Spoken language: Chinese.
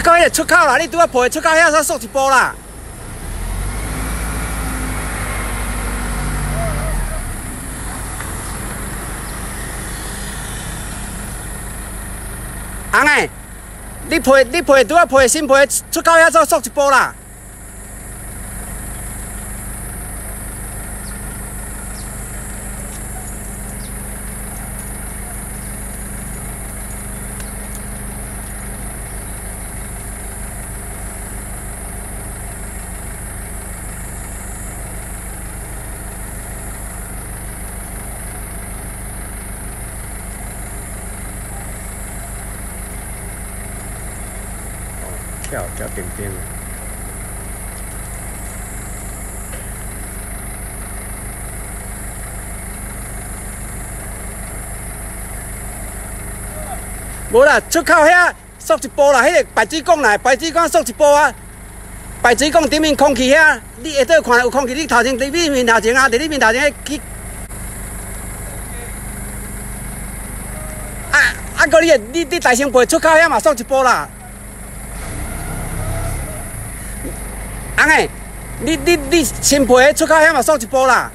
到迄个出口啦，你拄仔抱出口遐才缩一步啦。红诶，你陪拄仔陪新陪出口遐才缩一步啦。 跳脚点点。无啦，出口遐缩一步啦，迄个排水管啦，排水管缩一步啊。排水管顶面空气遐，你下倒看有空气，你头前伫你面头前啊，伫你面头前去。个你大声背出口遐嘛缩一步啦。 红诶，你新陪出口遐嘛缩一步啦。